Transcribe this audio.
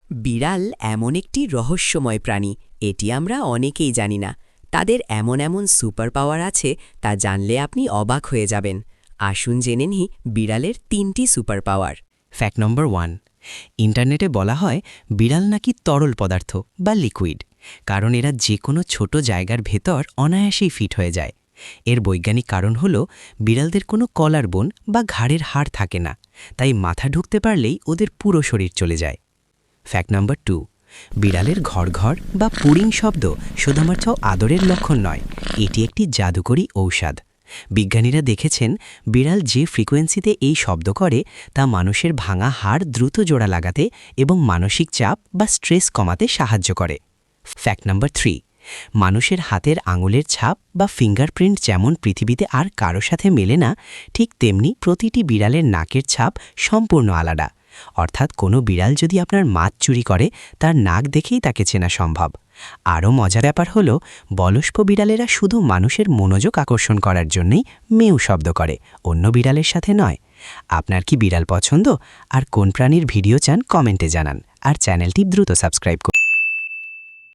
বিড়াল এমন একটি রহস্যময় প্রাণী, এটি আমরা অনেকেই জানি না। তাদের এমন এমন সুপার পাওয়ার আছে, তা জানলে আপনি অবাক হয়ে যাবেন। আসুন জেনে নিই বিড়ালের ৩টি সুপার পাওয়ার। ফ্যাক্ট নম্বর 1। ইন্টারনেটে বলা হয় বিড়াল নাকি তরল পদার্থ বা লিকুইড, কারণ এরা যে কোনো ছোট জায়গার ভেতর অনায়াসেই ফিট হয়ে যায়। এর বৈজ্ঞানিক কারণ হল বিড়ালদের কোনো কলার বোন বা ঘাড়ের হাড় থাকে না, তাই মাথা ঢুকতে পারলেই ওদের পুরো শরীর চলে যায়। ফ্যাক্ট নম্বর 2। বিড়ালের ঘর ঘর বা পুরিং শব্দ শুধুমাত্র আদরের লক্ষণ নয়, এটি একটি জাদুকরী ঔষধ। বিজ্ঞানীরা দেখেছেন বিড়াল যে ফ্রিকোয়েন্সিতে এই শব্দ করে তা মানুষের ভাঙা হাড় দ্রুত জোড়া লাগাতে এবং মানসিক চাপ বা স্ট্রেস কমাতে সাহায্য করে। ফ্যাক্ট নম্বর 3। মানুষের হাতের আঙুলের ছাপ বা ফিঙ্গারপ্রিন্ট যেমন পৃথিবীতে আর কারো সাথে মেলে না, ঠিক তেমনি প্রতিটি বিড়ালের নাকের ছাপ সম্পূর্ণ আলাদা। অর্থাৎ কোনো বিড়াল যদি আপনার মাছ চুরি করে, তার নাক দেখেই তাকে চেনা সম্ভব। আরও মজার ব্যাপার হল, বয়স্ক বিড়ালেরা শুধু মানুষের মনোযোগ আকর্ষণ করার জন্যই মেউ শব্দ করে, অন্য বিড়ালের সাথে নয়। আপনার কি বিড়াল পছন্দ? আর কোন প্রাণীর ভিডিও চান কমেন্টে জানান, আর চ্যানেলটি দ্রুত সাবস্ক্রাইব করুন।